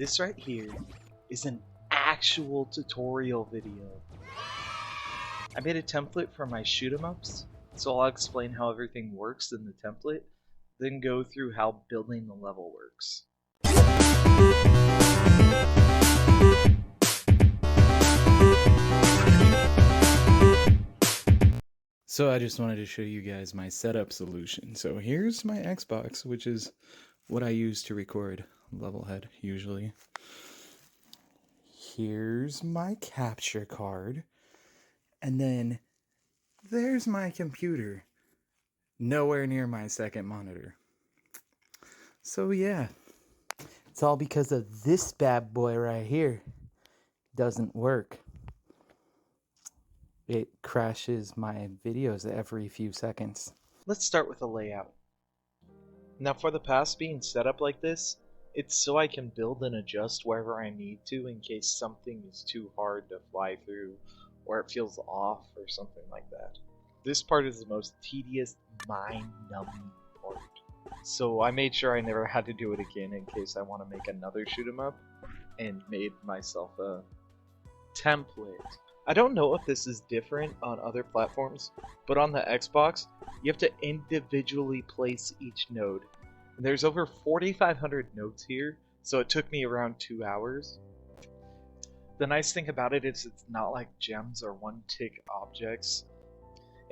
This right here is an actual tutorial video. I made a template for my shoot 'em ups, so I'll explain how everything works in the template, then go through how building the level works. So I just wanted to show you guys my setup solution. So here's my Xbox, which is what I use to record Levelhead usually. Here's my capture card. And then there's my computer. Nowhere near my second monitor. So yeah, it's all because of this bad boy right here. Doesn't work. It crashes my videos every few seconds. Let's start with the layout. Now for the paths being set up like this, it's so I can build and adjust wherever I need to in case something is too hard to fly through or it feels off or something like that. This part is the most tedious, mind-numbing part. So I made sure I never had to do it again in case I want to make another shoot 'em up and made myself a template. I don't know if this is different on other platforms, but on the Xbox, you have to individually place each node. And there's over 4,500 nodes here, so it took me around 2 hours. The nice thing about it is it's not like gems or one-tick objects.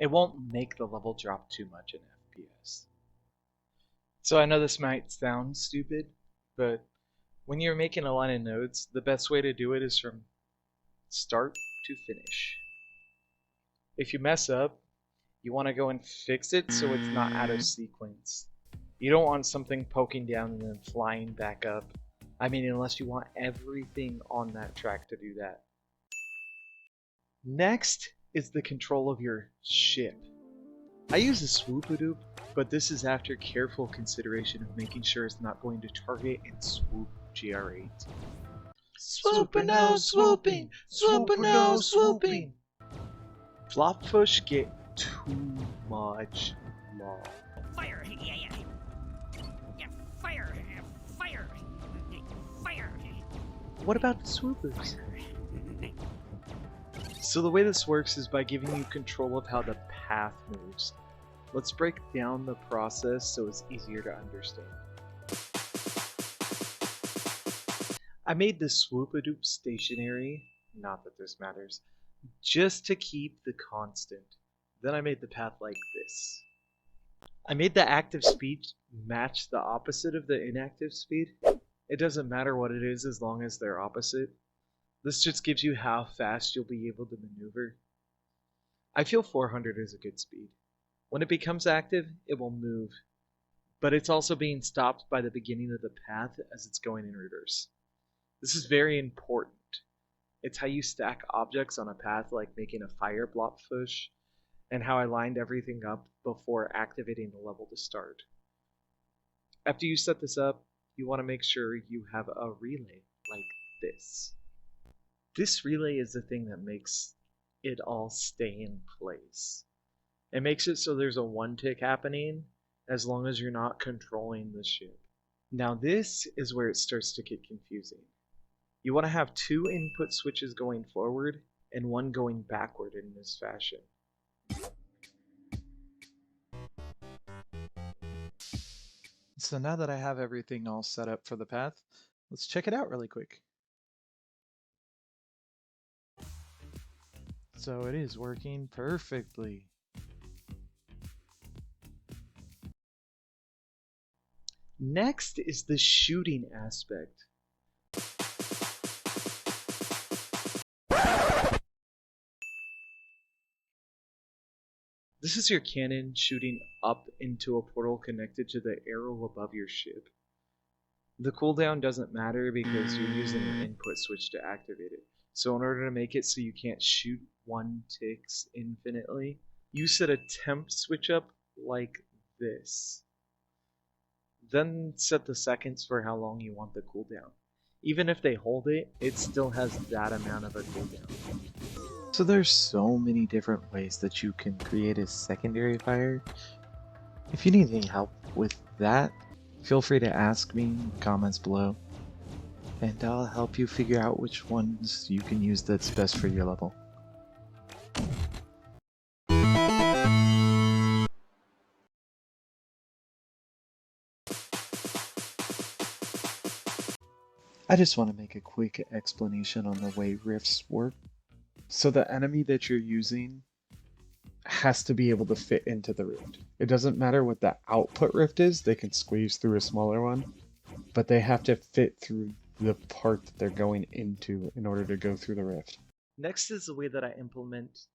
It won't make the level drop too much in FPS. So I know this might sound stupid, but when you're making a line of nodes, the best way to do it is from start to finish. If you mess up, you want to go and fix it so it's not out of sequence. You don't want something poking down and then flying back up. I mean, unless you want everything on that track to do that. Next is the control of your ship. I use a swoop-a-doop, but this is after careful consideration of making sure it's not going to target and swoop GR8. Swoop-a-no, swooping! Swoop-a-no, swooping! Flopfish get too much love. Fire! Yeah. Fire! Fire! Fire! What about the swoopers? So the way this works is by giving you control of how the path moves. Let's break down the process so it's easier to understand. I made the swoop-a-doop stationary, not that this matters, just to keep the constant. Then I made the path like this. I made the active speed match the opposite of the inactive speed. It doesn't matter what it is as long as they're opposite. This just gives you how fast you'll be able to maneuver. I feel 400 is a good speed. When it becomes active, it will move, but it's also being stopped by the beginning of the path as it's going in reverse. This is very important. It's how you stack objects on a path, like making a fire blobfish, and how I lined everything up before activating the level to start. After you set this up, you want to make sure you have a relay like this. This relay is the thing that makes it all stay in place. It makes it so there's a one-tick happening as long as you're not controlling the ship. Now this is where it starts to get confusing. You want to have 2 input switches going forward and 1 going backward in this fashion. So now that I have everything all set up for the path, let's check it out really quick. So it is working perfectly. Next is the shooting aspect. This is your cannon shooting up into a portal connected to the arrow above your ship. The cooldown doesn't matter because you're using an input switch to activate it. So in order to make it so you can't shoot 1 ticks infinitely, you set a temp switch up like this. Then set the seconds for how long you want the cooldown. Even if they hold it, it still has that amount of a cooldown. So there's so many different ways that you can create a secondary fire. If you need any help with that, feel free to ask me in the comments below. and I'll help you figure out which ones you can use that's best for your level. I just want to make a quick explanation on the way rifts work. So the enemy that you're using has to be able to fit into the rift. It doesn't matter what the output rift is, they can squeeze through a smaller one, but they have to fit through the part that they're going into in order to go through the rift. Next is the way that I implement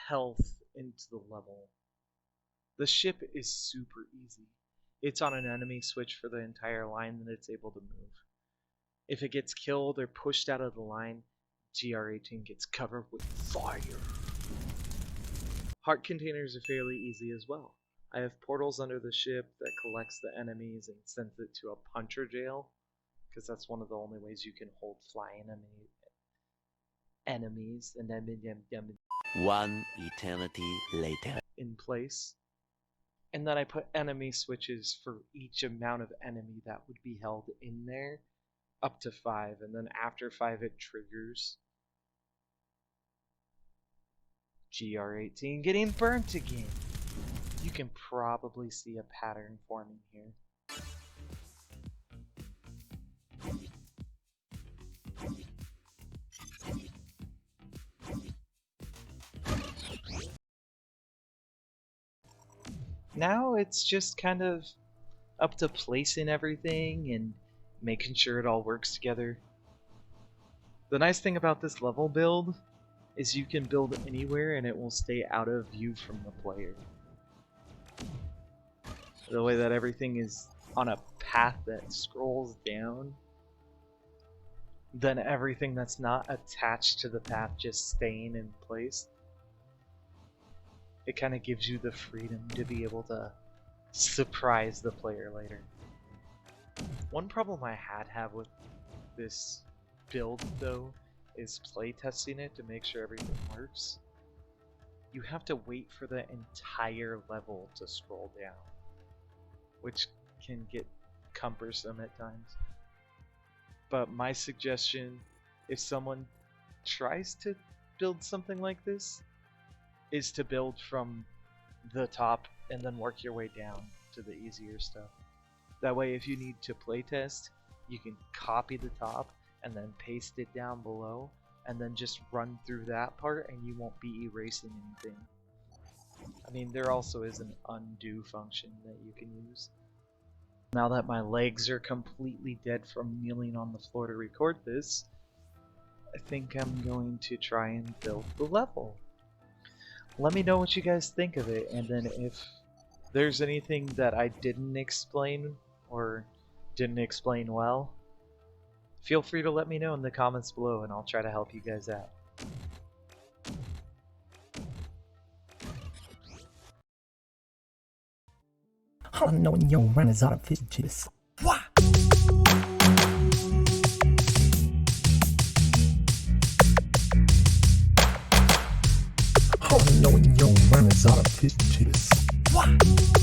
health into the level. The ship is super easy. It's on an enemy switch for the entire line that it's able to move. If it gets killed or pushed out of the line, GR18 gets covered with fire. Heart containers are fairly easy as well. I have portals under the ship that collects the enemies and sends it to a puncher jail, because that's one of the only ways you can hold flying enemies and One eternity later. in place. And then I put enemy switches for each amount of enemy that would be held in there, up to 5, and then after 5 it triggers. GR18 getting burnt again. You can probably see a pattern forming here. Now it's just kind of up to placing everything and making sure it all works together. The nice thing about this level build is you can build anywhere and it will stay out of view from the player. The way that everything is on a path that scrolls down, then everything that's not attached to the path just staying in place. It kind of gives you the freedom to be able to surprise the player later. One problem I have with this build though is playtesting it to make sure everything works. You have to wait for the entire level to scroll down, which can get cumbersome at times. But my suggestion, if someone tries to build something like this, is to build from the top and then work your way down to the easier stuff. That way if you need to playtest, you can copy the top and then paste it down below and then just run through that part and you won't be erasing anything. I mean, there also is an undo function that you can use. Now that my legs are completely dead from kneeling on the floor to record this, I think I'm going to try and build the level. Let me know what you guys think of it, and then if there's anything that I didn't explain or didn't explain well, feel free to let me know in the comments below and I'll try to help you guys out. All I know when your run is out of fidgets. What? All I know when your run is out of fidgets. What?